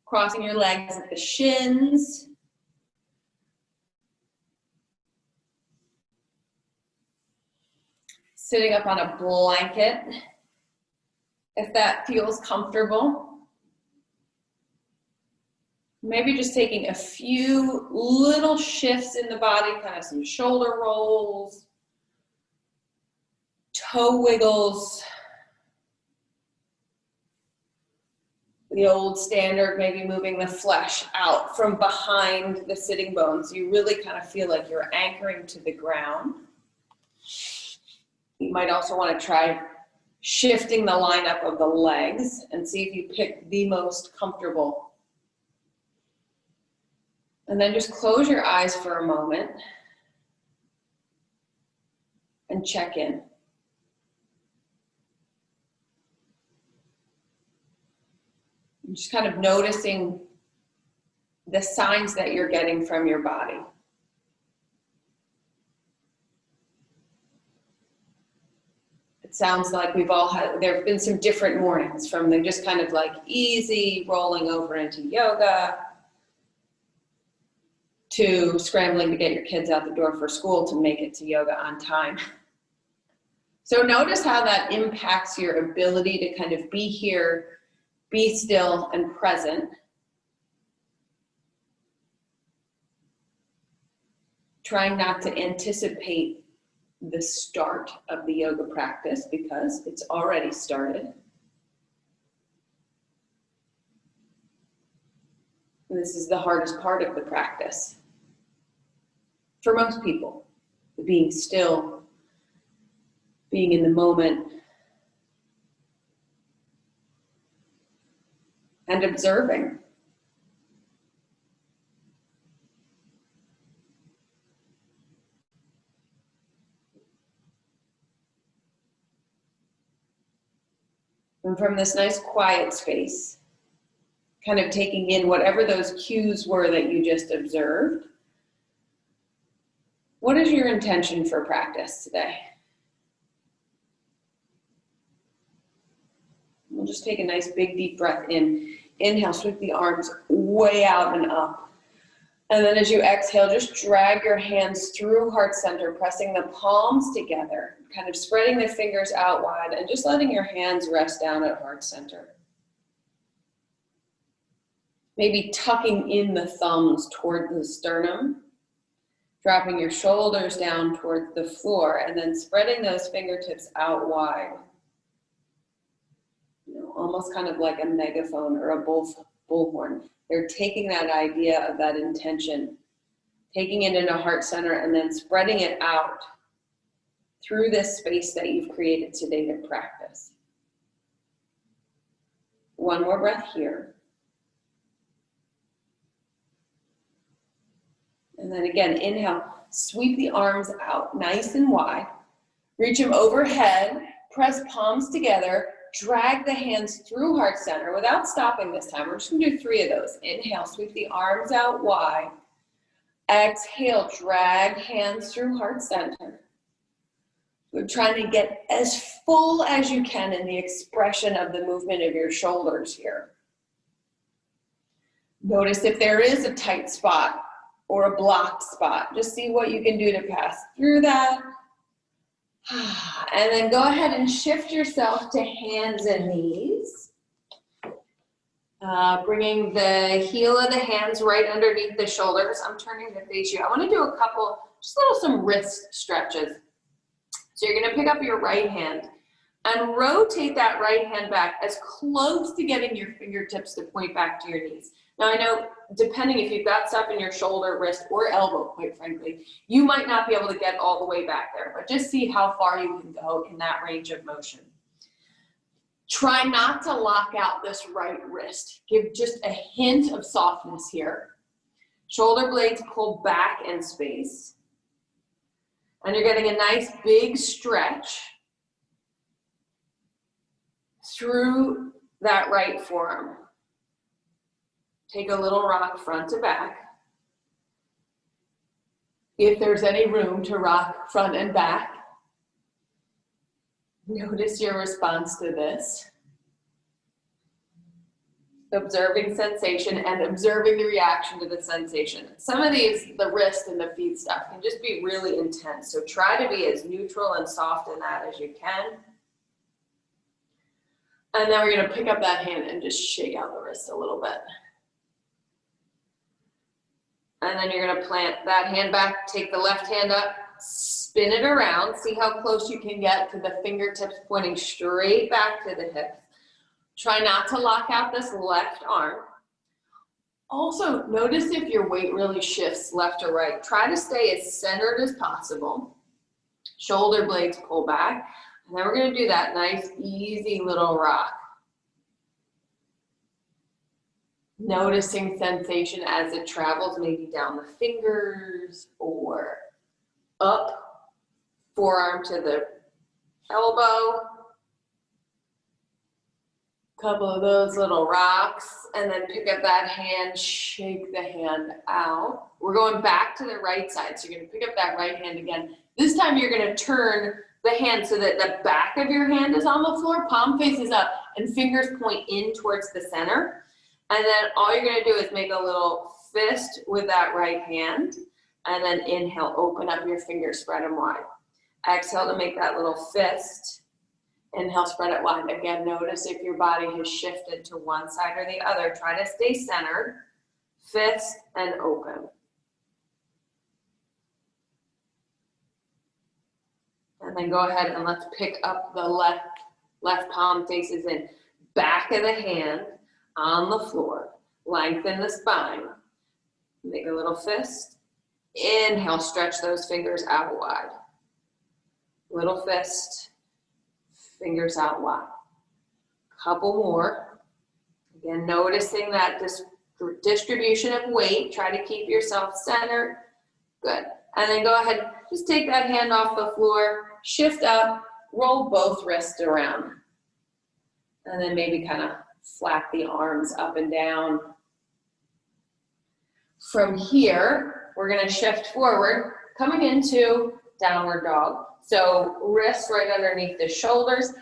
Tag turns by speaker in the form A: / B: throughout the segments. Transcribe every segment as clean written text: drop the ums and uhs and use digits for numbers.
A: Crossing your legs at the shins. Sitting up on a blanket, if that feels comfortable. Maybe just taking a few little shifts in the body, kind of some shoulder rolls, toe wiggles. The old standard, maybe moving the flesh out from behind the sitting bones. You really kind of feel like you're anchoring to the ground. You might also want to try shifting the lineup of the legs and see if you pick the most comfortable. And then just close your eyes for a moment and check in. Just kind of noticing the signs that you're getting from your body. It sounds like we've all had, there have been some different mornings, from the just kind of like easy rolling over into yoga to scrambling to get your kids out the door for school to make it to yoga on time. So notice how that impacts your ability to kind of be here, be still and present. Trying not to anticipate the start of the yoga practice because it's already started. This is the hardest part of the practice for most people, being still, being in the moment, and observing. And from this nice quiet space, kind of taking in whatever those cues were that you just observed. What is your intention for practice today? We'll just take a nice big deep breath in. Inhale, sweep the arms way out and up. And then as you exhale, just drag your hands through heart center, pressing the palms together, kind of spreading the fingers out wide and just letting your hands rest down at heart center. Maybe tucking in the thumbs toward the sternum, dropping your shoulders down towards the floor, and then spreading those fingertips out wide. You know, almost kind of like a megaphone or a bullhorn. They're taking that idea of that intention, taking it into heart center, and then spreading it out through this space that you've created today to practice. One more breath here. And then again, inhale, sweep the arms out nice and wide. Reach them overhead, press palms together, drag the hands through heart center without stopping this time. We're just gonna do 3 of those. Inhale, sweep the arms out wide. Exhale, drag hands through heart center. We're trying to get as full as you can in the expression of the movement of your shoulders here. Notice if there is a tight spot or a blocked spot. Just see what you can do to pass through that. And then go ahead and shift yourself to hands and knees. Bringing the heel of the hands right underneath the shoulders. I'm turning to face you. I want to do a couple, just some wrist stretches. So you're going to pick up your right hand and rotate that right hand back as close to getting your fingertips to point back to your knees. Now I know, depending if you've got stuff in your shoulder, wrist, or elbow, quite frankly, you might not be able to get all the way back there, but just see how far you can go in that range of motion. Try not to lock out this right wrist. Give just a hint of softness here. Shoulder blades pull back in space. And you're getting a nice big stretch through that right forearm. Take a little rock front to back. If there's any room to rock front and back, notice your response to this. observing sensation and observing the reaction to the sensation. Some of these, the wrist and the feet stuff, can just be really intense. So try to be as neutral and soft in that as you can. And then we're gonna pick up that hand and just shake out the wrist a little bit. And then you're gonna plant that hand back, take the left hand up, spin it around, see how close you can get to the fingertips pointing straight back to the hips. Try not to lock out this left arm. Also, notice if your weight really shifts left or right. Try to stay as centered as possible. Shoulder blades pull back. And then we're gonna do that nice, easy little rock. Noticing sensation as it travels, maybe down the fingers or up, forearm to the elbow. Couple of those little rocks, and then pick up that hand, shake the hand out. We're going back to the right side, so you're gonna pick up that right hand again. This time you're gonna turn the hand so that the back of your hand is on the floor, palm faces up, and fingers point in towards the center. And then all you're gonna do is make a little fist with that right hand, and then inhale, open up your fingers, spread them wide. Exhale to make that little fist. Inhale, spread it wide. Again, notice if your body has shifted to one side or the other. Try to stay centered. Fist and open. And then go ahead and let's pick up the left palm faces in. Back of the hand on the floor. Lengthen the spine. Make a little fist. Inhale, stretch those fingers out wide. Little fist. Fingers out wide. Couple more. Again, noticing that distribution of weight. Try to keep yourself centered. Good. And then go ahead, just take that hand off the floor, shift up, roll both wrists around. And then maybe kind of flap the arms up and down. From here, we're gonna shift forward, coming into downward dog. So wrists right underneath the shoulders.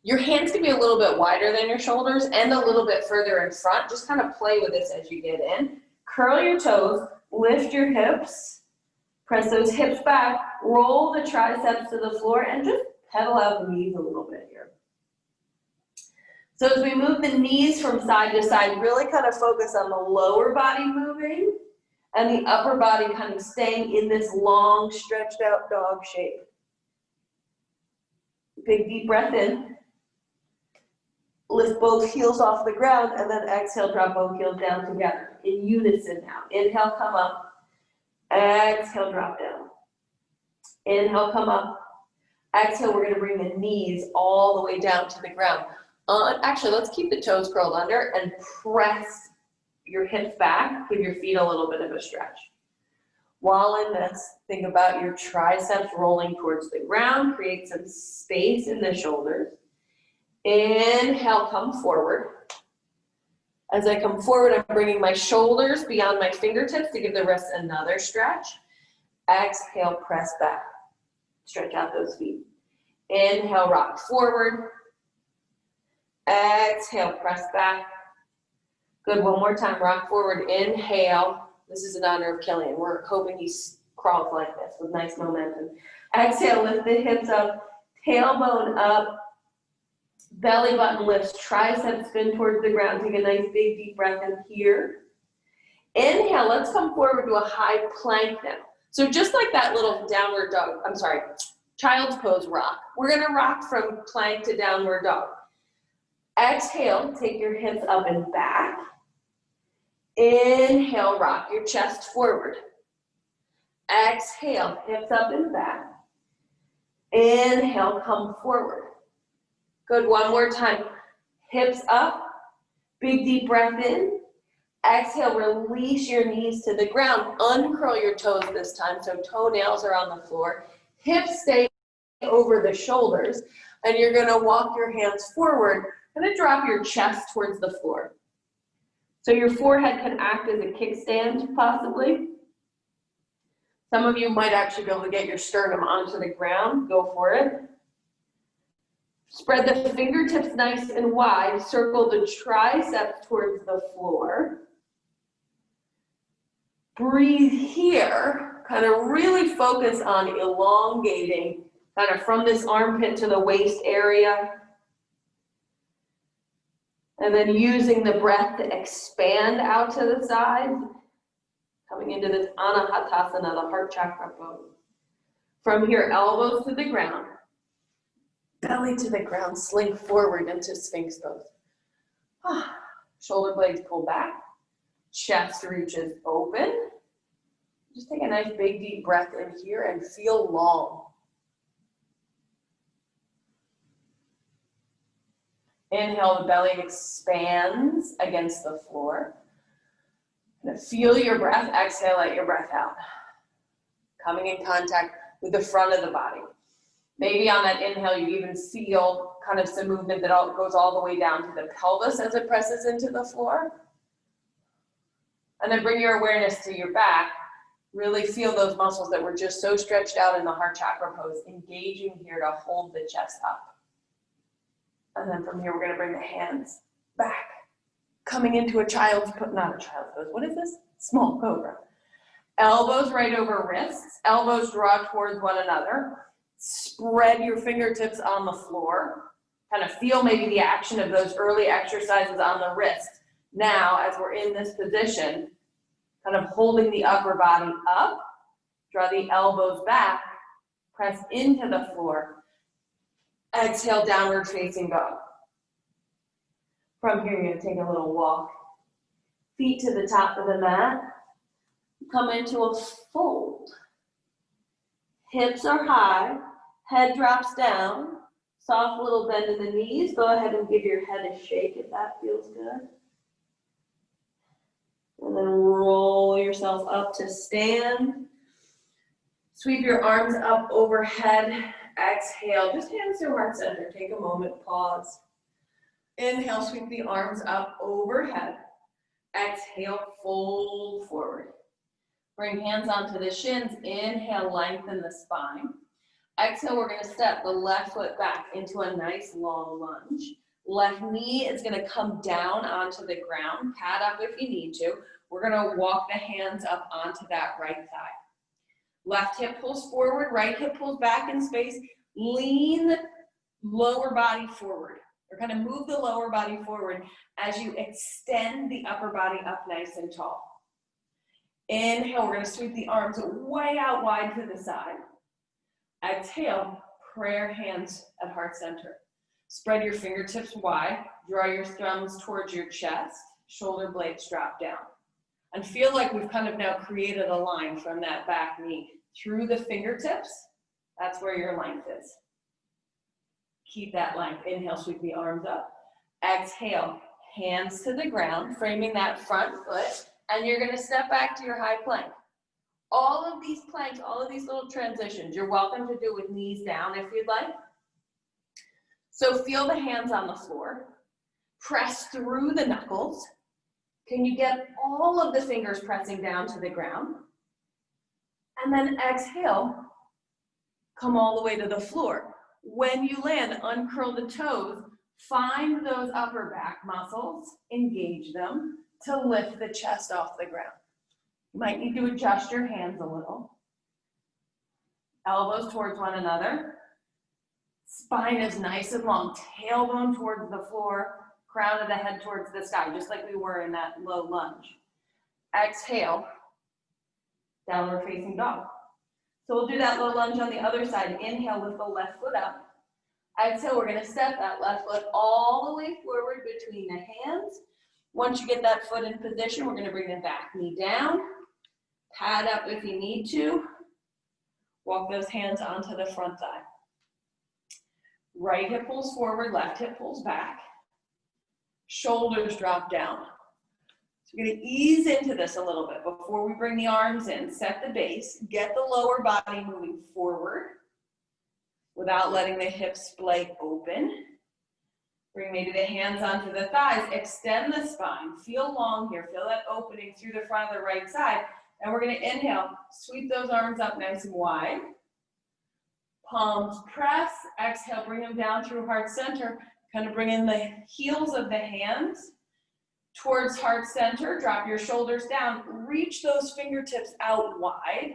A: Your hands can be a little bit wider than your shoulders and a little bit further in front. Just kind of play with this as you get in. Curl your toes, lift your hips, press those hips back, roll the triceps to the floor, and just pedal out the knees a little bit here. So as we move the knees from side to side, really kind of focus on the lower body moving and the upper body kind of staying in this long, stretched out dog shape. Big deep breath in. Lift both heels off the ground, and then exhale, drop both heels down together in unison now. Inhale, come up. Exhale, drop down. Inhale, come up. Exhale, we're gonna bring the knees all the way down to the ground. Actually, let's keep the toes curled under and press your hips back. Give your feet a little bit of a stretch. While in this, think about your triceps rolling towards the ground. Create some space in the shoulders. Inhale, come forward. As I come forward, I'm bringing my shoulders beyond my fingertips to give the wrists another stretch. Exhale, press back. Stretch out those feet. Inhale, rock forward. Exhale, press back. Good, one more time, rock forward. Inhale. This is in honor of Killian. We're hoping he crawls like this with nice momentum. Exhale, lift the hips up, tailbone up, belly button lifts, triceps spin towards the ground. Take a nice big deep breath in here. Inhale, let's come forward to a high plank now. So just like that little downward dog, child's pose rock. We're gonna rock from plank to downward dog. Exhale, take your hips up and back. Inhale, rock your chest forward. Exhale, hips up and back. Inhale, come forward. Good, one more time. Hips up, big deep breath in. Exhale, release your knees to the ground. Uncurl your toes this time, so toenails are on the floor. Hips stay over the shoulders, and you're gonna walk your hands forward. Gonna drop your chest towards the floor. So your forehead can act as a kickstand, possibly. Some of you might actually be able to get your sternum onto the ground. Go for it. Spread the fingertips nice and wide. Circle the triceps towards the floor. Breathe here. Kind of really focus on elongating, kind of from this armpit to the waist area. And then using the breath to expand out to the side. Coming into this Anahatasana, the heart chakra pose. From here, elbows to the ground. Belly to the ground, slink forward into Sphinx pose. Shoulder blades pull back. Chest reaches open. Just take a nice big deep breath in here and feel long. Inhale, the belly expands against the floor. Feel your breath, exhale, let your breath out. Coming in contact with the front of the body. Maybe on that inhale, you even feel kind of some movement that goes all the way down to the pelvis as it presses into the floor. And then bring your awareness to your back. Really feel those muscles that were just so stretched out in the heart chakra pose, engaging here to hold the chest up. And then from here, we're going to bring the hands back. Coming into a child's pose, not a child's pose. What is this? Small cobra. Elbows right over wrists. Elbows draw towards one another. Spread your fingertips on the floor. Kind of feel maybe the action of those early exercises on the wrist. Now, as we're in this position, kind of holding the upper body up, draw the elbows back, press into the floor. Exhale, downward facing dog. From here, you're going to take a little walk. Feet to the top of the mat. Come into a fold. Hips are high. Head drops down. Soft little bend in the knees. Go ahead and give your head a shake if that feels good. And then roll yourself up to stand. Sweep your arms up overhead. Exhale, just hands to heart center. Take a moment, pause. Inhale, sweep the arms up overhead. Exhale, fold forward. Bring hands onto the shins. Inhale, lengthen the spine. Exhale, we're going to step the left foot back into a nice long lunge. Left knee is going to come down onto the ground. Pad up if you need to. We're going to walk the hands up onto that right thigh. Left hip pulls forward, right hip pulls back in space. Lean lower body forward. Or kind of move the lower body forward as you extend the upper body up nice and tall. Inhale, we're going to sweep the arms way out wide to the side. Exhale, prayer hands at heart center. Spread your fingertips wide. Draw your thumbs towards your chest. Shoulder blades drop down. And feel like we've kind of now created a line from that back knee through the fingertips. That's where your length is. Keep that length. Inhale, sweep the arms up. Exhale, hands to the ground, framing that front foot. And you're going to step back to your high plank. All of these planks, all of these little transitions, you're welcome to do with knees down if you'd like. So feel the hands on the floor. Press through the knuckles. Can you get all of the fingers pressing down to the ground? And then exhale, come all the way to the floor. When you land, uncurl the toes. Find those upper back muscles, engage them to lift the chest off the ground. You might need to adjust your hands a little. Elbows towards one another. Spine is nice and long, tailbone towards the floor. Crown of the head towards the sky, just like we were in that low lunge. Exhale, downward facing dog. So we'll do that low lunge on the other side. Inhale, lift the left foot up. Exhale, we're gonna step that left foot all the way forward between the hands. Once you get that foot in position, we're gonna bring the back knee down. Pad up if you need to. Walk those hands onto the front thigh. Right hip pulls forward, left hip pulls back. Shoulders drop down. So we're going to ease into this a little bit before we bring the arms in. Set the base. Get the lower body moving forward without letting the hips splay open. Bring maybe the hands onto the thighs. Extend the spine. Feel long here. Feel that opening through the front of the right side. And we're going to inhale. Sweep those arms up nice and wide. palms press. Exhale, bring them down through heart center. Kind of bring in the heels of the hands towards heart center. Drop your shoulders down. Reach those fingertips out wide.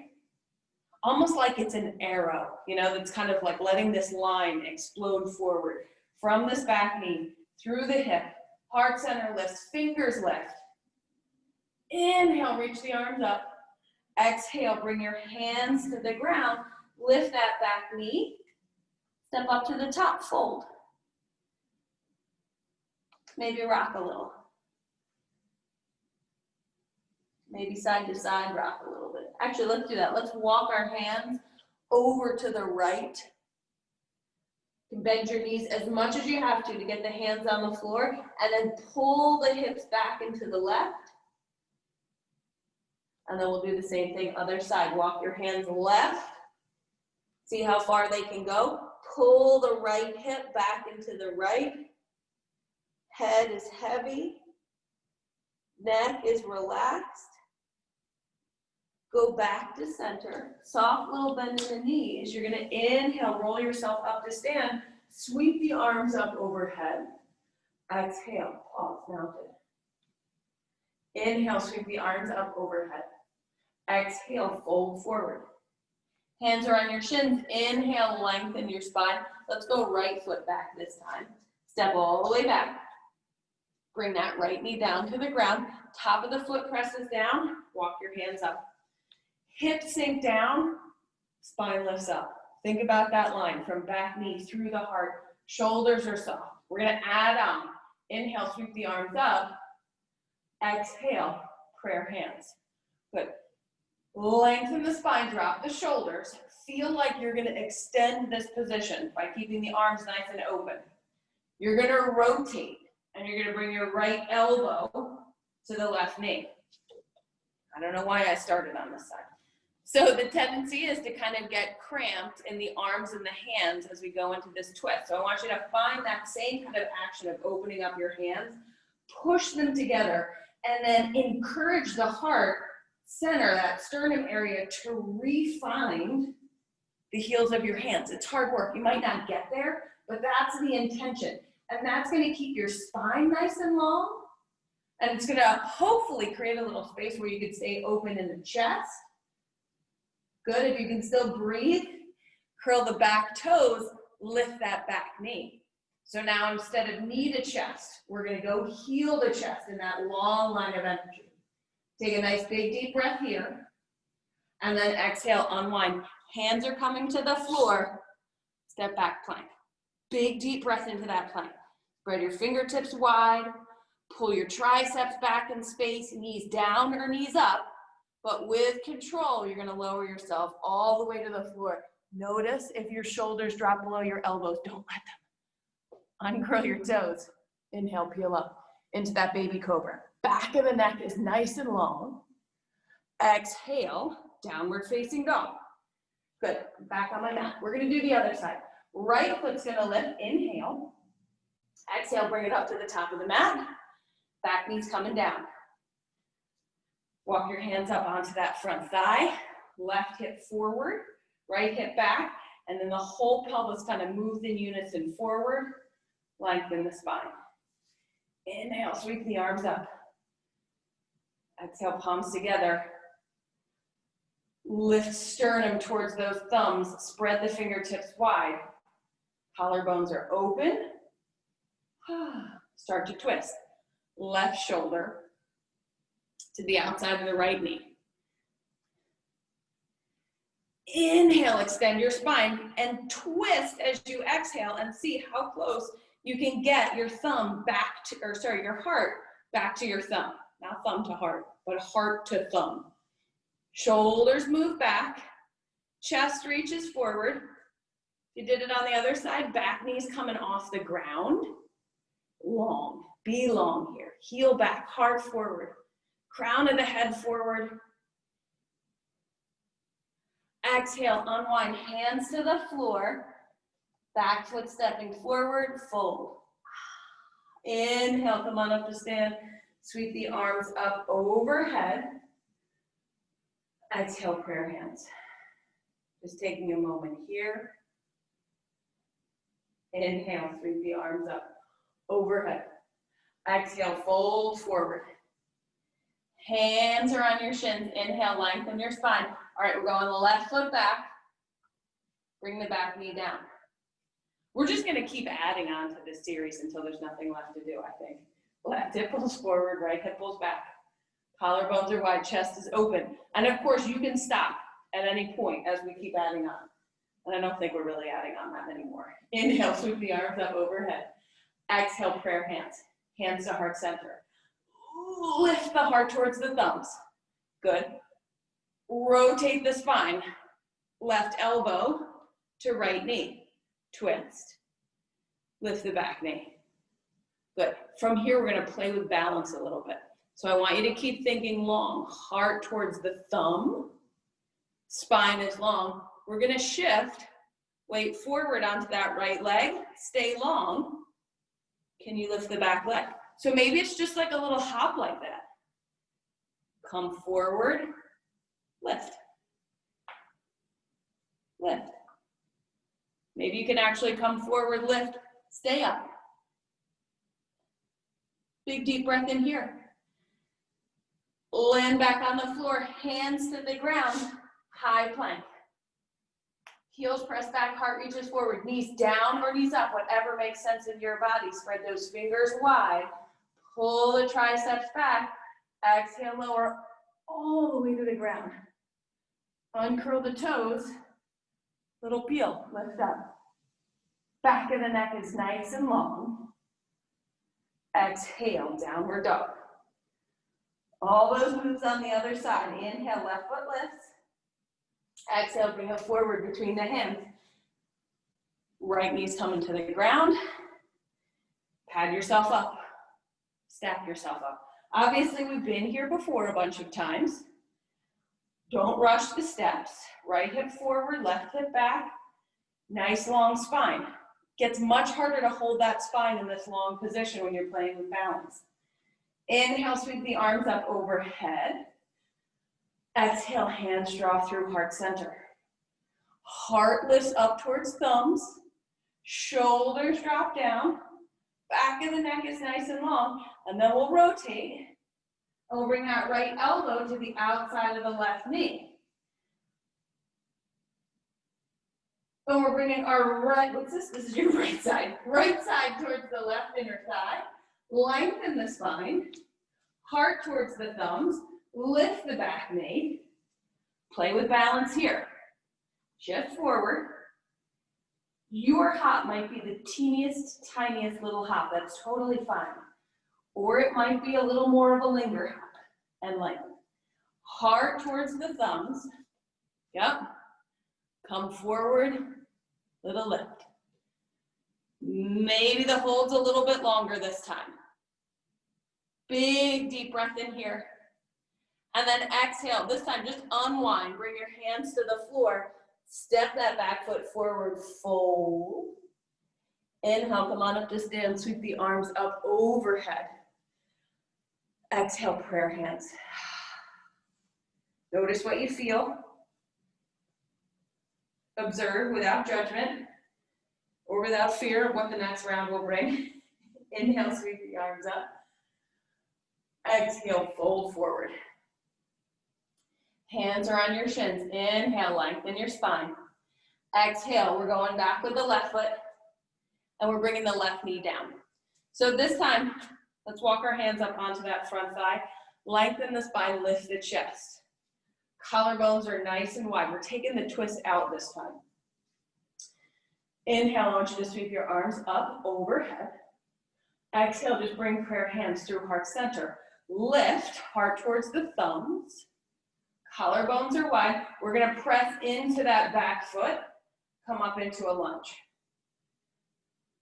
A: Almost like it's an arrow, you know, that's kind of like letting this line explode forward from this back knee, through the hip, heart center lifts, fingers lift. Inhale, reach the arms up. Exhale, bring your hands to the ground. Lift that back knee. Step up to the top, fold. Maybe rock a little. Maybe side to side, rock a little bit. Actually, let's do that. Let's walk our hands over to the right. You can bend your knees as much as you have to get the hands on the floor, and then pull the hips back into the left. And then we'll do the same thing, other side. Walk your hands left. See how far they can go. Pull the right hip back into the right. Head is heavy. Neck is relaxed. Go back to center. Soft little bend in the knees. You're going to inhale, roll yourself up to stand. Sweep the arms up overhead. Exhale, pause, mounted. Inhale, sweep the arms up overhead. Exhale, fold forward. Hands are on your shins. Inhale, lengthen your spine. Let's go right foot back this time. Step all the way back. Bring that right knee down to the ground. Top of the foot presses down. Walk your hands up. Hips sink down. Spine lifts up. Think about that line from back knee through the heart. Shoulders are soft. We're going to add on. Inhale, sweep the arms up. Exhale, prayer hands. Good. Lengthen the spine, drop the shoulders. Feel like you're going to extend this position by keeping the arms nice and open. You're going to rotate, and you're going to bring your right elbow to the left knee. I don't know why I started on this side. So the tendency is to kind of get cramped in the arms and the hands as we go into this twist. So I want you to find that same kind of action of opening up your hands, push them together, and then encourage the heart center, that sternum area, to re-find the heels of your hands. It's hard work. You might not get there, but that's the intention. And that's going to keep your spine nice and long. And it's going to hopefully create a little space where you can stay open in the chest. Good. If you can still breathe, curl the back toes, lift that back knee. So now instead of knee to chest, we're going to go heel to chest in that long line of energy. Take a nice big deep breath here. And then exhale, unwind. Hands are coming to the floor. Step back plank. Big deep breath into that plank. Spread your fingertips wide. Pull your triceps back in space, knees down or knees up. But with control, you're going to lower yourself all the way to the floor. Notice if your shoulders drop below your elbows, don't let them. Uncurl your toes. Inhale, peel up into that baby cobra. Back of the neck is nice and long. Exhale, downward facing dog. Good. Back on my mat. We're going to do the other side. Right foot's going to lift. Inhale. Exhale, bring it up to the top of the mat. Back knee's coming down. Walk your hands up onto that front thigh. Left hip forward, right hip back, and then the whole pelvis kind of moves in unison forward. Lengthen the spine. Inhale, sweep the arms up. Exhale, palms together. Lift sternum towards those thumbs. Spread the fingertips wide. Collarbones are open. Start to twist. Left shoulder to the outside of the right knee. Inhale, extend your spine and twist as you exhale, and see how close you can get your thumb back to, your heart back to your thumb. Not thumb to heart, but heart to thumb. Shoulders move back, chest reaches forward. If you did it on the other side, back knee's coming off the ground. Long, be long here. Heel back, heart forward. Crown of the head forward. Exhale, unwind, hands to the floor. Back foot stepping forward, fold. Inhale, come on up to stand. Sweep the arms up overhead. Exhale, prayer hands. Just taking a moment here Inhale, sweep the arms up, overhead. Exhale, fold forward. Hands are on your shins. Inhale, lengthen your spine. All right, we're going the left foot back. Bring the back knee down. We're just gonna keep adding on to this series until there's nothing left to do, I think. Left hip pulls forward, right hip pulls back. Collarbones are wide, chest is open. And of course, you can stop at any point as we keep adding on. And I don't think we're really adding on that anymore. Inhale, sweep the arms up overhead. Exhale, prayer hands. Hands to heart center. Lift the heart towards the thumbs. Good. Rotate the spine. Left elbow to right knee. Twist. Lift the back knee. Good. From here, we're going to play with balance a little bit. So I want you to keep thinking long. Heart towards the thumb. Spine is long. We're going to shift. Weight forward onto that right leg. Stay long. Can you lift the back leg? So maybe it's just like a little hop like that. Come forward. Lift. Lift. Maybe you can actually come forward, lift, stay up. Big deep breath in here. Land back on the floor, hands to the ground, high plank. Heels press back, heart reaches forward, knees down or knees up, whatever makes sense in your body. Spread those fingers wide, pull the triceps back, exhale, lower all the way to the ground. Uncurl the toes, little peel, lift up. Back of the neck is nice and long. Exhale, downward dog. All those moves on the other side. Inhale, left foot lifts. Exhale, bring it forward between the hands. Right knee's coming to the ground. Pad yourself up. Stack yourself up. Obviously, we've been here before a bunch of times. Don't rush the steps. Right hip forward, left hip back. Nice long spine. Gets much harder to hold that spine in this long position when you're playing with balance. Inhale, sweep the arms up overhead. Exhale, hands draw through heart center. Heart lifts up towards thumbs. Shoulders drop down. Back of the neck is nice and long. And then we'll rotate. And we'll bring that right elbow to the outside of the left knee. And we're bringing our right, what's this? This is your right side. Right side towards the left inner thigh. Lengthen the spine. Heart towards the thumbs. Lift the back knee. Play with balance here. Shift forward. Your hop might be the teeniest, tiniest little hop. That's totally fine. Or it might be a little more of a linger hop and lengthen. Heart towards the thumbs. Yep. Come forward, little lift. Maybe the hold's a little bit longer this time. Big deep breath in here. And then exhale. This time just unwind. Bring your hands to the floor. Step that back foot forward, fold. Inhale, come on up to stand. Sweep the arms up overhead. Exhale, prayer hands. Notice what you feel. Observe without judgment or without fear of what the next round will bring. Inhale, sweep the arms up. Exhale, fold forward. Hands are on your shins. Inhale, lengthen your spine. Exhale, we're going back with the left foot and we're bringing the left knee down. So this time, let's walk our hands up onto that front thigh. Lengthen the spine, lift the chest. Collarbones are nice and wide. We're taking the twist out this time. Inhale, I want you to sweep your arms up overhead. Exhale, just bring prayer hands through heart center. Lift, heart towards the thumbs. Collarbones are wide. We're gonna press into that back foot. Come up into a lunge.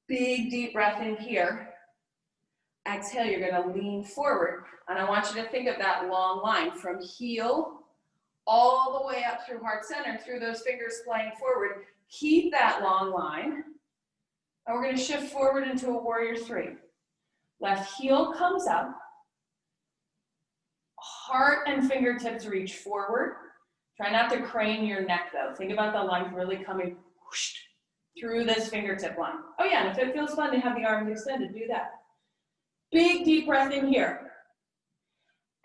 A: Big deep breath in here. Exhale, you're gonna lean forward. And I want you to think of that long line from heel all the way up through heart center, through those fingers flying forward. Keep that long line. And we're gonna shift forward into a warrior three. Left heel comes up. Heart and fingertips reach forward. Try not to crane your neck though. Think about the line really coming whoosh,
B: through this fingertip line. Oh yeah, and if it feels fun to have the arms extended, do that. Big deep breath in here.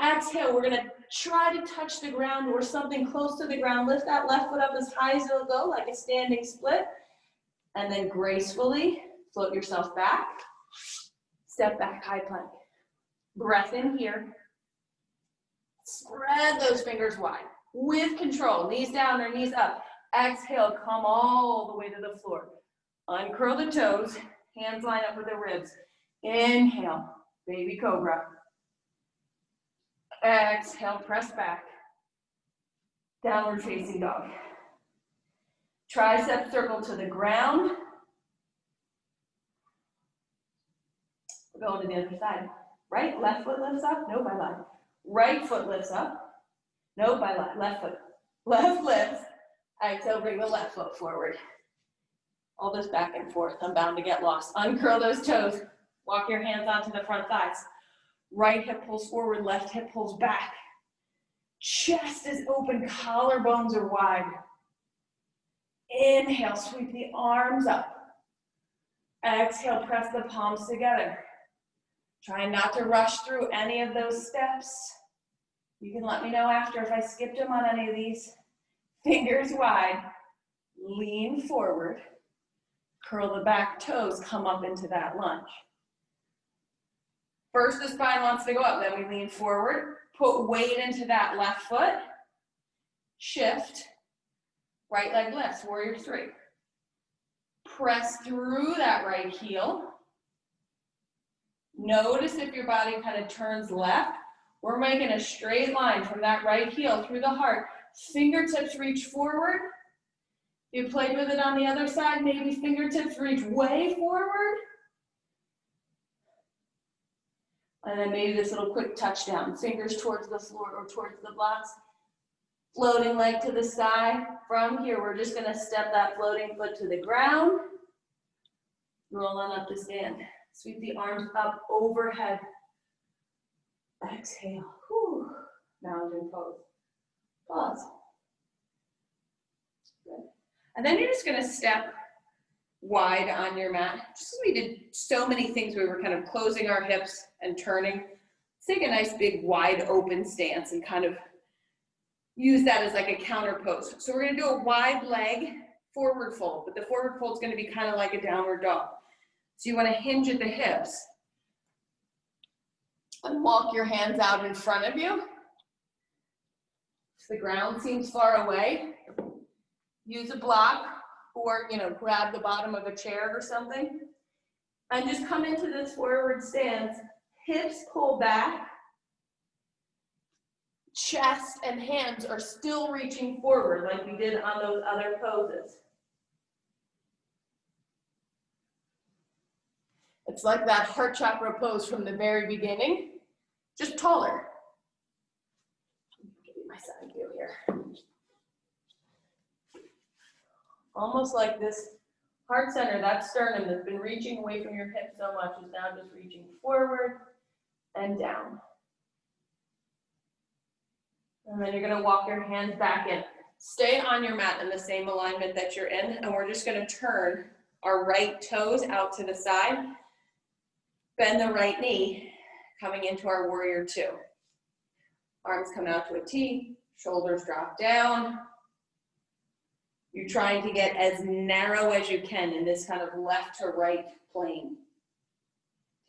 B: Exhale, we're gonna try to touch the ground or something close to the ground. Lift that left foot up as high as it'll go, like a standing split. And then gracefully float yourself back. Step back, high plank. Breath in here. Spread those fingers wide. With control, knees down or knees up. Exhale, come all the way to the floor. Uncurl the toes, hands line up with the ribs. Inhale, baby cobra. Exhale, press back. Downward facing dog. Tricep circle to the ground. We're going to the other side. Right, left foot lifts up, nope, I lied. Right foot lifts up, nope, I lied. Left foot, left lifts. Exhale, bring the left foot forward. All this back and forth, I'm bound to get lost. Uncurl those toes. Walk your hands onto the front thighs. Right hip pulls forward, left hip pulls back. Chest is open, collarbones are wide. Inhale, sweep the arms up. Exhale, press the palms together. Try not to rush through any of those steps. You can let me know after if I skipped them on any of these. Fingers wide, lean forward. Curl the back toes, come up into that lunge. First, the spine wants to go up, then we lean forward. Put weight into that left foot. Shift. Right leg lifts, warrior three. Press through that right heel. Notice if your body kind of turns left. We're making a straight line from that right heel through the heart. Fingertips reach forward. You played with it on the other side, maybe fingertips reach way forward. And then maybe this little quick touchdown, fingers towards the floor or towards the blocks. Floating leg to the side. From here, we're just gonna step that floating foot to the ground. Rolling up to stand. Sweep the arms up overhead. Exhale. Whew. Mountain pose. Pause. Good. And then you're just gonna step wide on your mat. Just as we did so many things, we were kind of closing our hips and turning. Let's take a nice big wide open stance and kind of use that as like a counter pose. So we're gonna do a wide leg forward fold, but the forward fold is gonna be kind of like a downward dog. So you wanna hinge at the hips and walk your hands out in front of you. If the ground seems far away, use a block or grab the bottom of a chair or something. And just come into this forward stance. Hips pull back. Chest and hands are still reaching forward like we did on those other poses. It's like that heart chakra pose from the very beginning, just taller. Give you my side view here. Almost like this heart center, that sternum that's been reaching away from your hips so much is now just reaching forward and down. And then you're gonna walk your hands back in. Stay on your mat in the same alignment that you're in, and we're just gonna turn our right toes out to the side. Bend the right knee, coming into our warrior two. Arms come out to a T, shoulders drop down. You're trying to get as narrow as you can in this kind of left to right plane.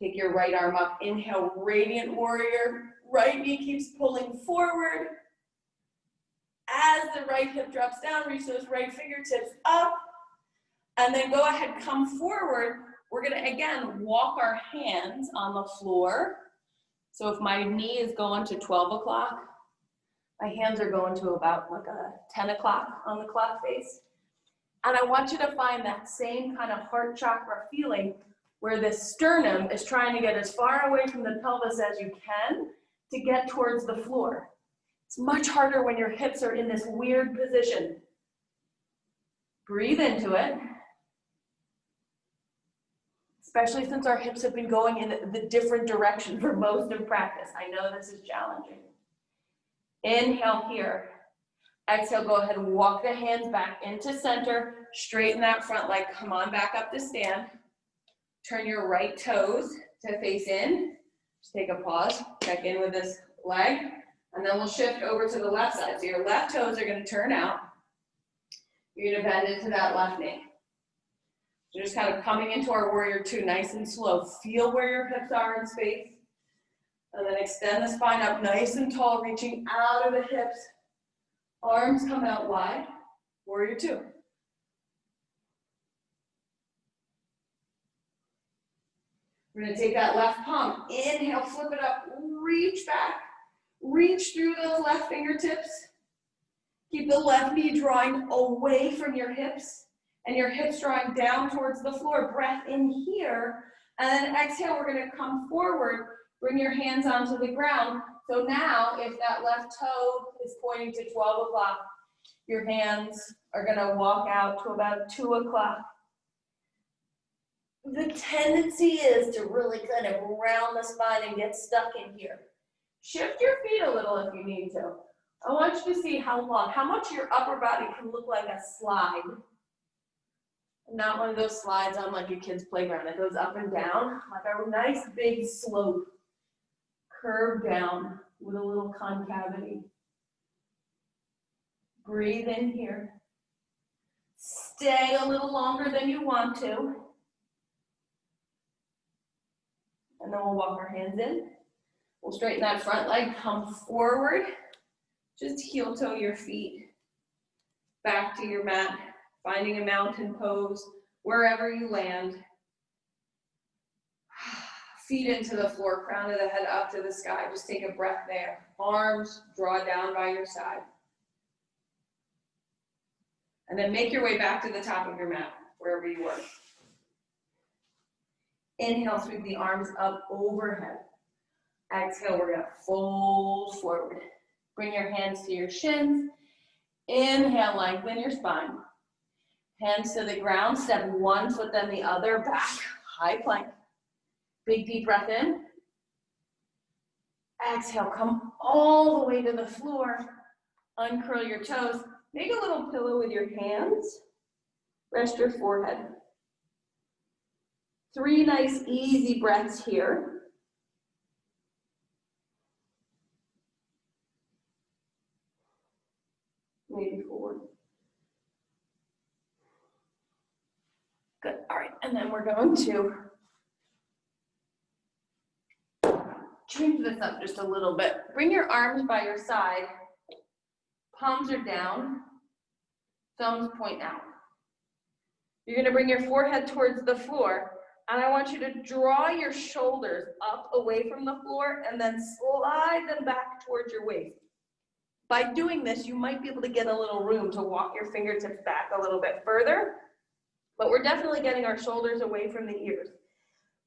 B: Take your right arm up, inhale, radiant warrior. Right knee keeps pulling forward. As the right hip drops down, reach those right fingertips up. And then go ahead, come forward. We're gonna, again, walk our hands on the floor. So if my knee is going to 12 o'clock, my hands are going to about like a 10 o'clock on the clock face. And I want you to find that same kind of heart chakra feeling where the sternum is trying to get as far away from the pelvis as you can to get towards the floor. It's much harder when your hips are in this weird position. Breathe into it. Especially since our hips have been going in the different direction for most of practice. I know this is challenging. Inhale here. Exhale, go ahead and walk the hands back into center. Straighten that front leg. Come on back up to stand. Turn your right toes to face in. Just take a pause. Check in with this leg. And then we'll shift over to the left side. So your left toes are going to turn out. You're going to bend into that left knee. So just kind of coming into our warrior two, nice and slow. Feel where your hips are in space. And then extend the spine up nice and tall, reaching out of the hips. Arms come out wide. Warrior two. We're going to take that left palm. Inhale, flip it up, reach back. Reach through those left fingertips. Keep the left knee drawing away from your hips and your hips drawing down towards the floor. Breath in here. And then exhale, we're going to come forward. Bring your hands onto the ground. So now, if that left toe is pointing to 12 o'clock, your hands are going to walk out to about 2 o'clock. The tendency is to really kind of round the spine and get stuck in here. Shift your feet a little if you need to. I want you to see how long, how much your upper body can look like a slide. Not one of those slides on like a kid's playground. It goes up and down, like a nice big slope. Curve down with a little concavity. Breathe in here. Stay a little longer than you want to. And then we'll walk our hands in. We'll straighten that front leg, come forward. Just heel toe your feet back to your mat, finding a mountain pose, wherever you land. Feet into the floor, crown of the head up to the sky. Just take a breath there. Arms draw down by your side. And then make your way back to the top of your mat, wherever you were. Inhale, sweep the arms up overhead. Exhale, we're going to fold forward. Bring your hands to your shins. Inhale, lengthen your spine. Hands to the ground. Step one foot, then the other back. High plank. Big deep breath in. Exhale, come all the way to the floor. Uncurl your toes. Make a little pillow with your hands. Rest your forehead. 3 nice easy breaths here. Maybe 4. Good, all right, and then we're going to change this up just a little bit. Bring your arms by your side. Palms are down. Thumbs point out. You're going to bring your forehead towards the floor, and I want you to draw your shoulders up away from the floor and then slide them back towards your waist. By doing this, you might be able to get a little room to walk your fingertips back a little bit further, but we're definitely getting our shoulders away from the ears.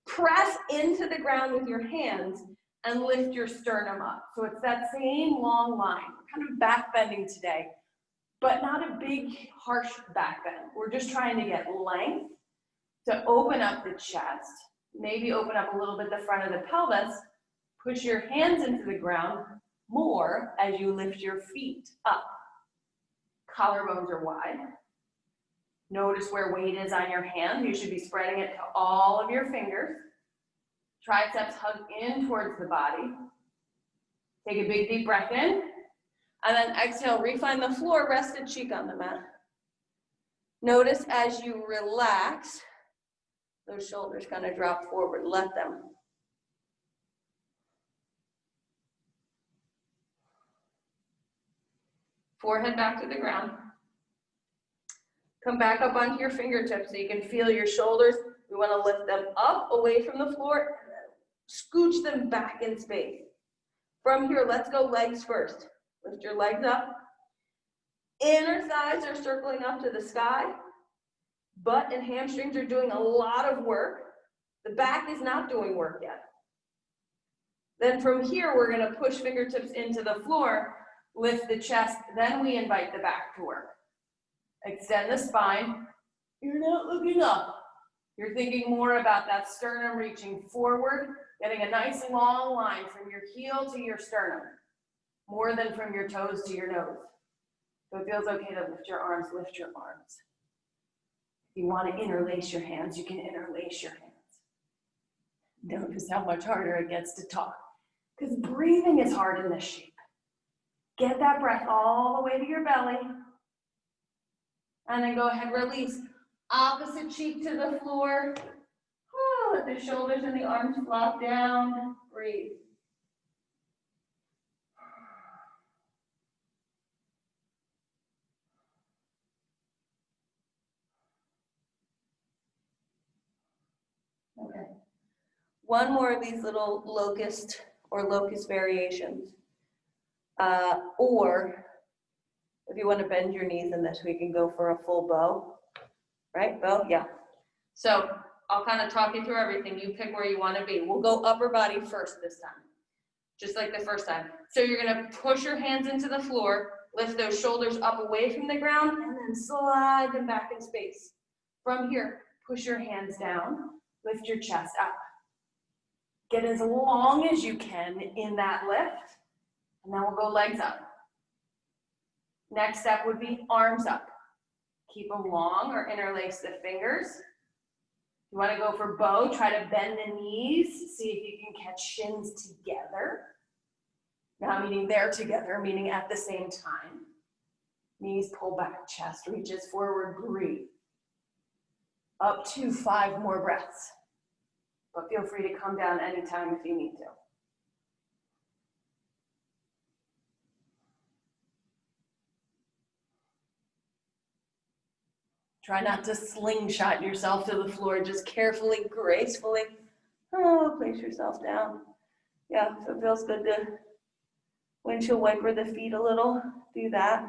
B: Press into the ground with your hands and lift your sternum up. So it's that same long line. We're kind of back bending today, but not a big, harsh back bend. We're just trying to get length to open up the chest, maybe open up a little bit the front of the pelvis, push your hands into the ground more as you lift your feet up. Collarbones are wide. Notice where weight is on your hand. You should be spreading it to all of your fingers. Triceps hug in towards the body. Take a big deep breath in. And then exhale, recline the floor, rested cheek on the mat. Notice as you relax, those shoulders kind of drop forward. Let them. Forehead back to the ground. Come back up onto your fingertips so you can feel your shoulders. We want to lift them up away from the floor and then scooch them back in space. From here, let's go legs first. Lift your legs up. Inner thighs are circling up to the sky. Butt and hamstrings are doing a lot of work. The back is not doing work yet. Then from here, we're going to push fingertips into the floor, lift the chest, then we invite the back to work. Extend the spine. You're not looking up. You're thinking more about that sternum reaching forward, getting a nice long line from your heel to your sternum, more than from your toes to your nose. If it feels okay to lift your arms, lift your arms. If you want to interlace your hands, you can interlace your hands. Notice how much harder it gets to talk, because breathing is hard in this shape. Get that breath all the way to your belly, and then go ahead, release. Opposite cheek to the floor. Let the shoulders and the arms flop down. Breathe. Okay. One more of these little locust or locust variations. Or if you want to bend your knees in this, we can go for a full bow. Right? Bow? Yeah. So I'll kind of talk you through everything. You pick where you want to be. We'll go upper body first this time, just like the first time. So you're going to push your hands into the floor, lift those shoulders up away from the ground, and then slide them back in space. From here, push your hands down, lift your chest up. Get as long as you can in that lift, and then we'll go legs up. Next step would be arms up. Keep them long or interlace the fingers. You want to go for bow, try to bend the knees, see if you can catch shins together. Not meaning they're together, meaning at the same time. Knees pull back, chest reaches forward, breathe. Up to 5 more breaths. But feel free to come down anytime if you need to. Try not to slingshot yourself to the floor, just carefully, gracefully. Place yourself down. Yeah, if it feels good to windshield wiper the feet a little, do that.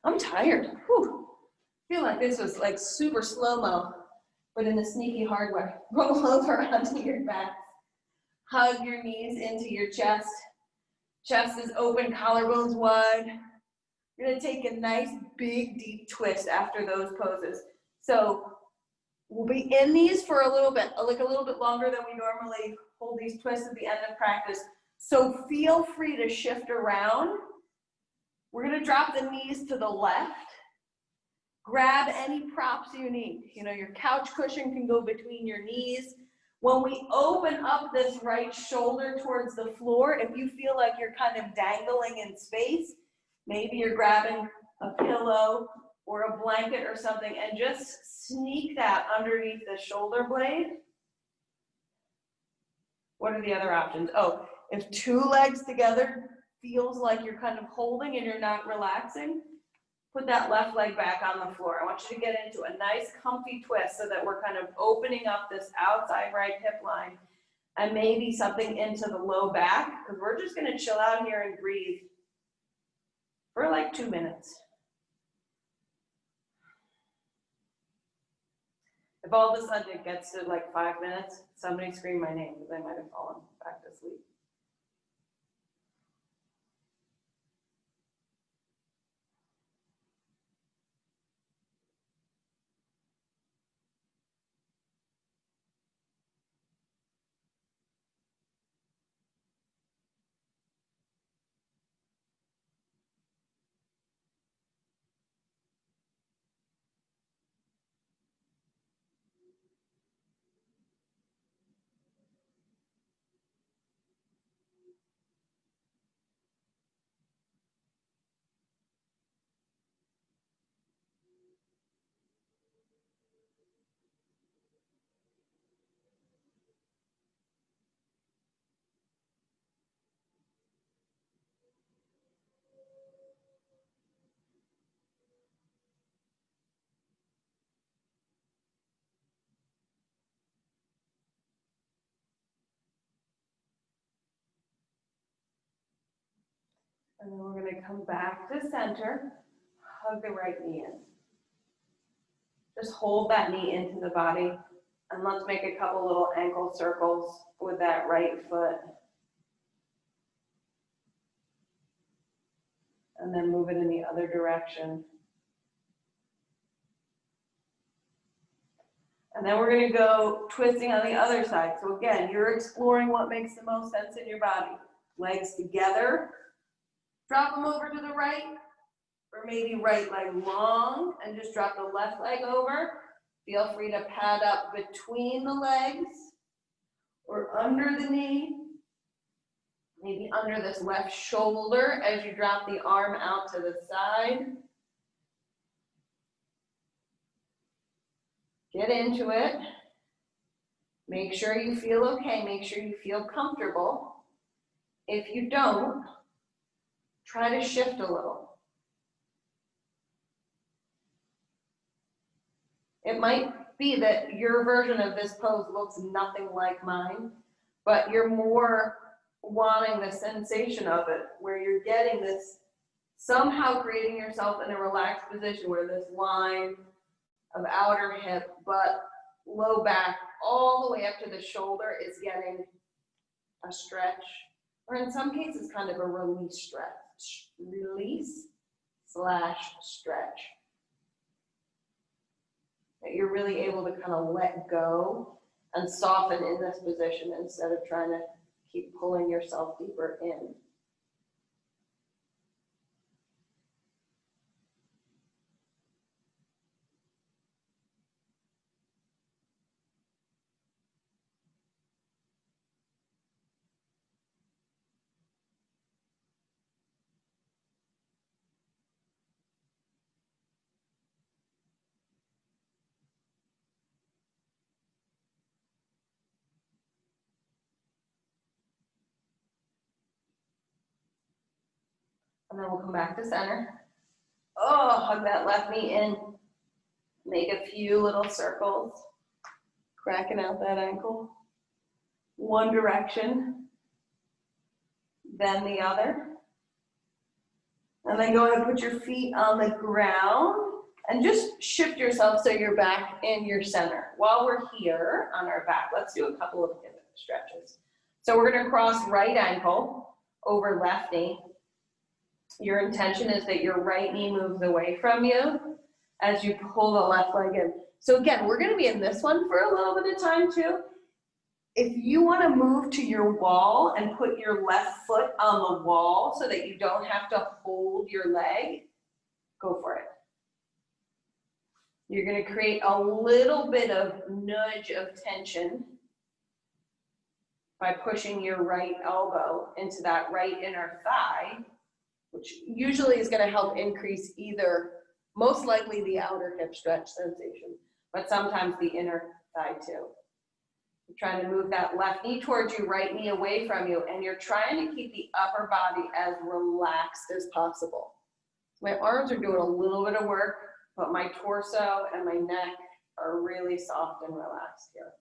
B: I'm tired. Whew. I feel like this was like super slow-mo, but in a sneaky hard way. Roll over onto your back. Hug your knees into your chest. Chest is open, collarbones wide. You're gonna take a nice, big, deep twist after those poses. So we'll be in these for a little bit, like a little bit longer than we normally hold these twists at the end of practice. So feel free to shift around. We're gonna drop the knees to the left. Grab any props you need. You know, your couch cushion can go between your knees. When we open up this right shoulder towards the floor, if you feel like you're kind of dangling in space, maybe you're grabbing a pillow or a blanket or something and just sneak that underneath the shoulder blade. What are the other options? Oh, if 2 legs together feels like you're kind of holding and you're not relaxing, put that left leg back on the floor. I want you to get into a nice comfy twist so that we're kind of opening up this outside right hip line and maybe something into the low back, because we're just gonna chill out here and breathe for like 2 minutes. If all of a sudden it gets to like 5 minutes, somebody scream my name because I might have fallen back to sleep. And then we're going to come back to center, hug the right knee in. Just hold that knee into the body, and let's make a couple little ankle circles with that right foot. And then move it in the other direction. And then we're going to go twisting on the other side. So again, you're exploring what makes the most sense in your body. Legs together, Drop them over to the right, or maybe right leg long, and just drop the left leg over. Feel free to pad up between the legs or under the knee, maybe under this left shoulder as you drop the arm out to the side. Get into it. Make sure you feel okay. Make sure you feel comfortable. If you don't, try to shift a little. It might be that your version of this pose looks nothing like mine, but you're more wanting the sensation of it, where you're getting this, somehow creating yourself in a relaxed position where this line of outer hip, butt, low back, all the way up to the shoulder is getting a stretch, or in some cases kind of a release stretch, release / stretch. That you're really able to kind of let go and soften in this position instead of trying to keep pulling yourself deeper in. And then we'll come back to center. Oh, hug that left knee in. Make a few little circles, cracking out that ankle. One direction, then the other. And then go ahead and put your feet on the ground and just shift yourself so you're back in your center. While we're here on our back, let's do a couple of hip stretches. So we're gonna cross right ankle over left knee. Your intention is that your right knee moves away from you as you pull the left leg in. So again, we're gonna be in this one for a little bit of time too. If you wanna move to your wall and put your left foot on the wall so that you don't have to hold your leg, go for it. You're gonna create a little bit of nudge of tension by pushing your right elbow into that right inner thigh, which usually is gonna help increase either, most likely the outer hip stretch sensation, but sometimes the inner thigh too. You're trying to move that left knee towards you, right knee away from you, and you're trying to keep the upper body as relaxed as possible. My arms are doing a little bit of work, but my torso and my neck are really soft and relaxed here.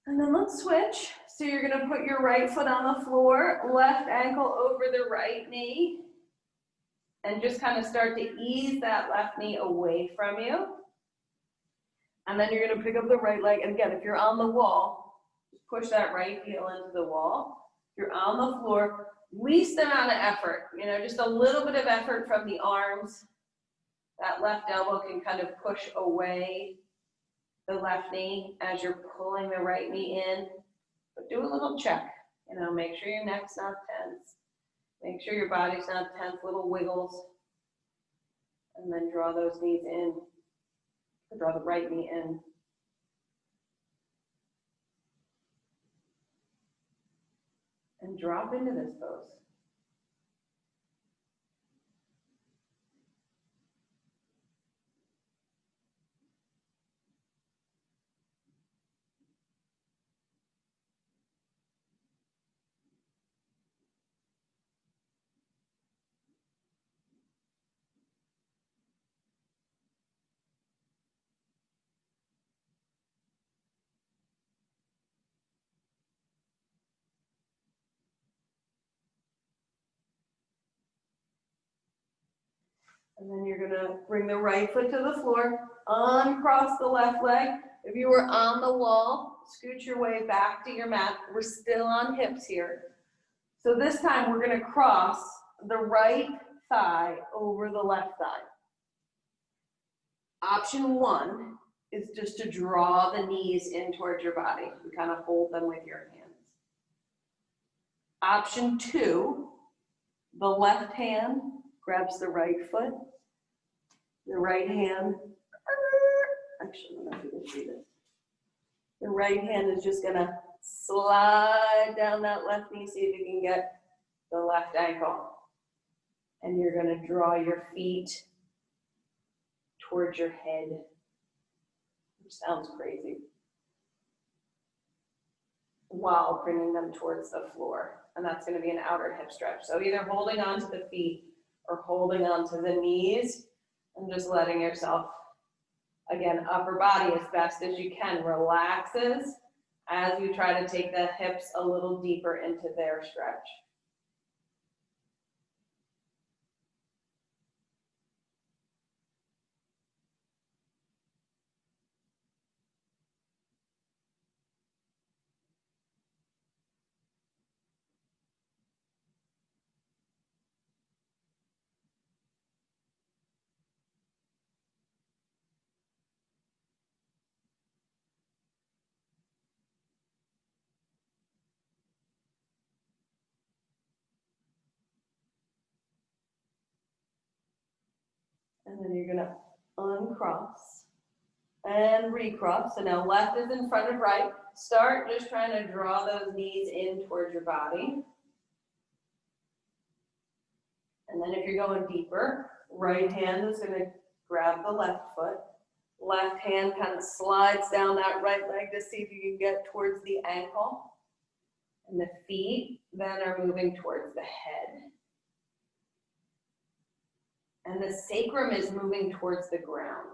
B: And then let's switch. So you're gonna put your right foot on the floor, left ankle over the right knee, and just kind of start to ease that left knee away from you. And then you're gonna pick up the right leg. And again, if you're on the wall, just push that right heel into the wall. If you're on the floor, least amount of effort, just a little bit of effort from the arms. That left elbow can kind of push away the left knee as you're pulling the right knee in. But do a little check, make sure your neck's not tense. Make sure your body's not tense, little wiggles. And then draw those knees in, or draw the right knee in. And drop into this pose. And then you're gonna bring the right foot to the floor, uncross the left leg. If you were on the wall, scoot your way back to your mat. We're still on hips here. So this time we're gonna cross the right thigh over the left thigh. Option one is just to draw the knees in towards your body and kind of hold them with your hands. Option two, the left hand grabs the right foot. The right hand, actually, I don't know if you can see this. The right hand is just gonna slide down that left knee, see if you can get the left ankle. And you're gonna draw your feet towards your head, which sounds crazy, while bringing them towards the floor. And that's gonna be an outer hip stretch. So either holding onto the feet or holding onto the knees and just letting yourself, again, upper body as best as you can, relaxes as you try to take the hips a little deeper into their stretch. And then you're gonna uncross and recross. So now left is in front of right. Start just trying to draw those knees in towards your body. And then if you're going deeper, right hand is gonna grab the left foot. Left hand kind of slides down that right leg to see if you can get towards the ankle. And the feet then are moving towards the head. And the sacrum is moving towards the ground.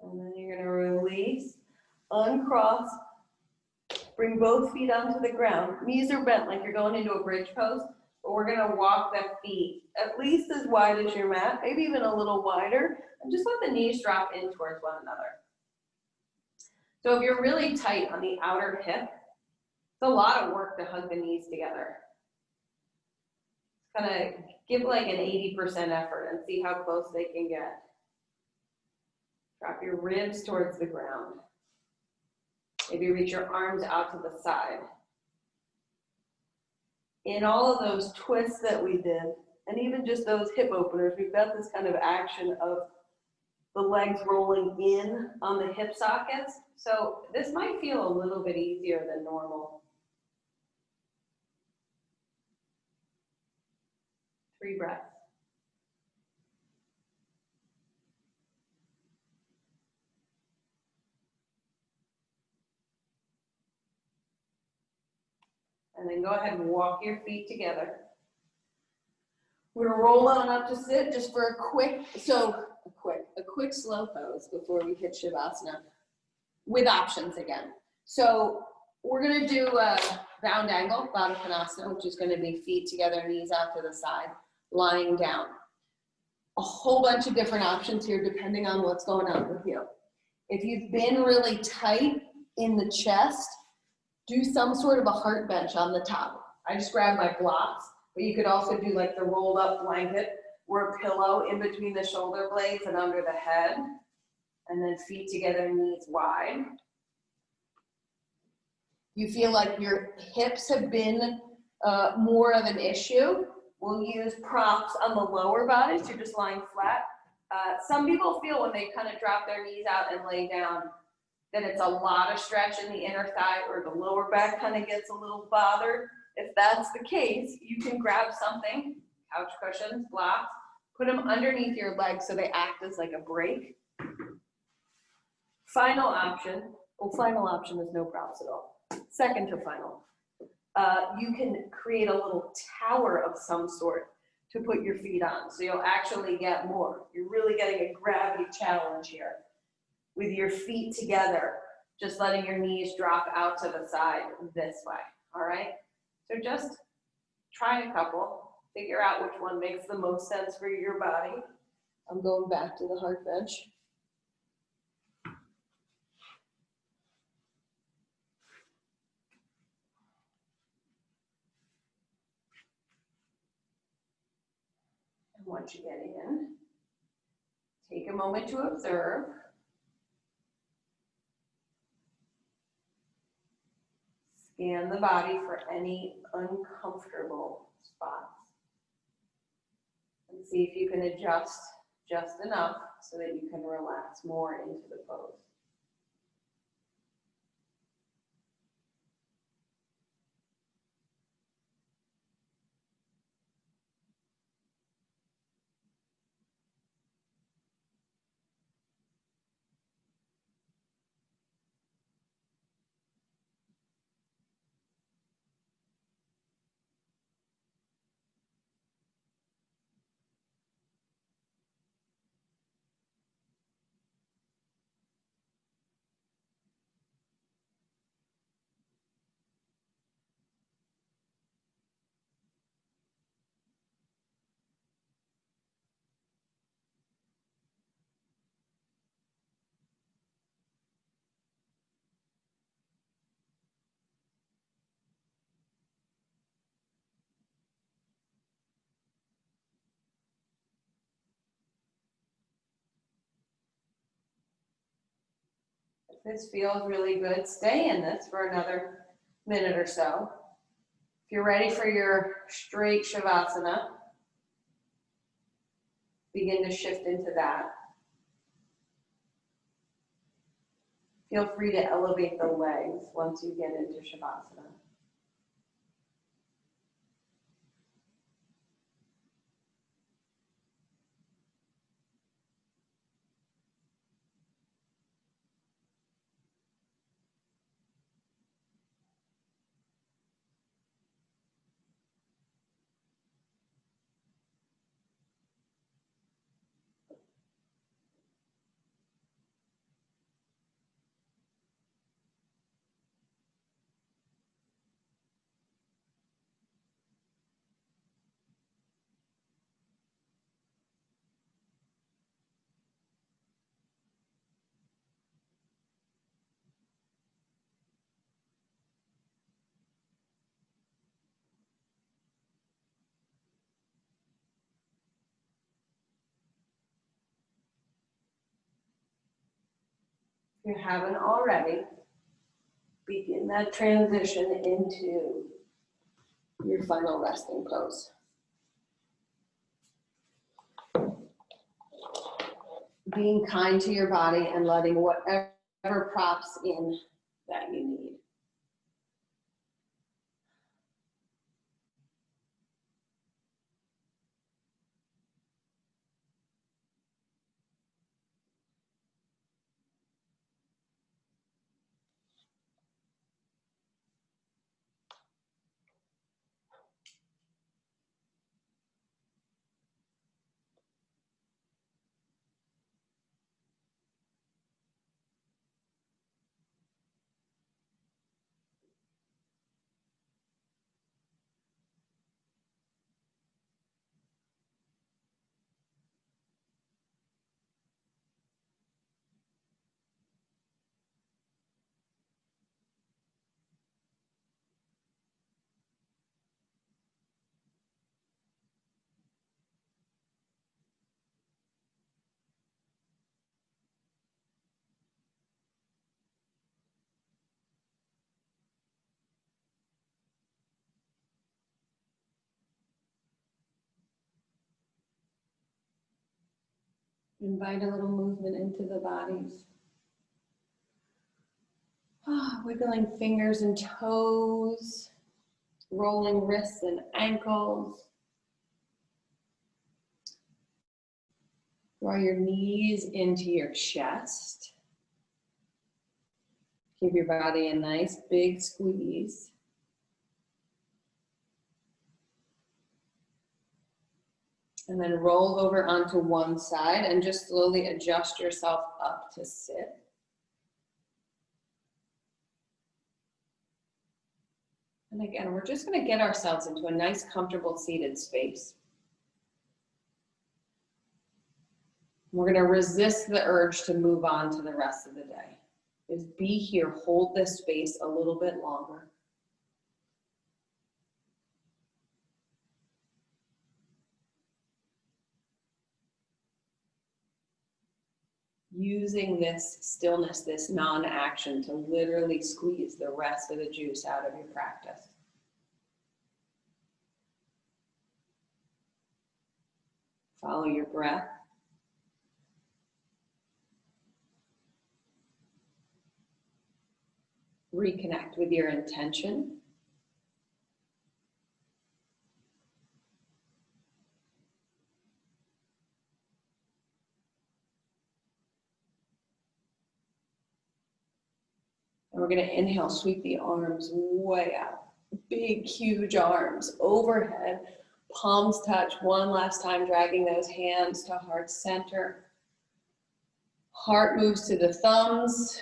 B: And then you're gonna release, uncross, bring both feet onto the ground. Knees are bent like you're going into a bridge pose, but we're gonna walk the feet at least as wide as your mat, maybe even a little wider, and just let the knees drop in towards one another. So if you're really tight on the outer hip, it's a lot of work to hug the knees together. Kind of give like an 80% effort and see how close they can get. Drop your ribs towards the ground. Maybe reach your arms out to the side. In all of those twists that we did, and even just those hip openers, we've got this kind of action of the legs rolling in on the hip sockets. So this might feel a little bit easier than normal. 3 breaths. And then go ahead and walk your feet together. We're gonna roll on up to sit just for a quick slow pose before we hit Shavasana with options again. So we're gonna do a bound angle, Baddha Konasana, which is gonna be feet together, knees out to the side, lying down. A whole bunch of different options here depending on what's going on with you. If you've been really tight in the chest, do some sort of a heart bench on the top. I just grabbed my blocks, but you could also do like the rolled up blanket or a pillow in between the shoulder blades and under the head. And then feet together, knees wide. You feel like your hips have been more of an issue. We'll use props on the lower body, so you're just lying flat. Some people feel when they kind of drop their knees out and lay down that it's a lot of stretch in the inner thigh or the lower back kind of gets a little bothered. If that's the case, you can grab something couch cushions, blocks. Put them underneath your legs so they act as like a brake. Final option, well, final option is no props at all. Second to final, you can create a little tower of some sort to put your feet on. So you'll actually get more. You're really getting a gravity challenge here with your feet together, just letting your knees drop out to the side this way, all right? So just try a couple, figure out which one makes the most sense for your body. I'm going back to the hard bench. And once you get in, take a moment to observe. Scan the body for any uncomfortable spots. And see if you can adjust just enough so that you can relax more into the pose. If this feels really good, stay in this for another minute or so. If you're ready for your straight Shavasana, begin to shift into that. Feel free to elevate the legs once you get into Shavasana. If you haven't already, begin that transition into your final resting pose. Being kind to your body and letting whatever props in that you need. Invite a little movement into the bodies. Wiggling fingers and toes, rolling wrists and ankles. Draw your knees into your chest. Give your body a nice big squeeze. And then roll over onto one side and just slowly adjust yourself up to sit. And again, we're just going to get ourselves into a nice, comfortable seated space. We're going to resist the urge to move on to the rest of the day. Just be here, hold this space a little bit longer. Using this stillness, this non-action, to literally squeeze the rest of the juice out of your practice. Follow your breath. Reconnect with your intention. And we're going to inhale, sweep the arms way out. Big, huge arms overhead. Palms touch one last time, dragging those hands to heart center. Heart moves to the thumbs.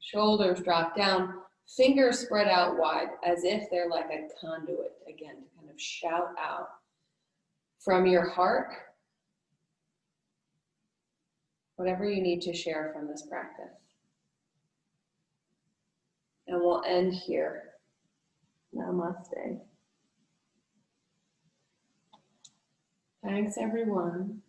B: Shoulders drop down. Fingers spread out wide as if they're like a conduit, again, to kind of shout out from your heart whatever you need to share from this practice. And we'll end here. Namaste. Thanks, everyone.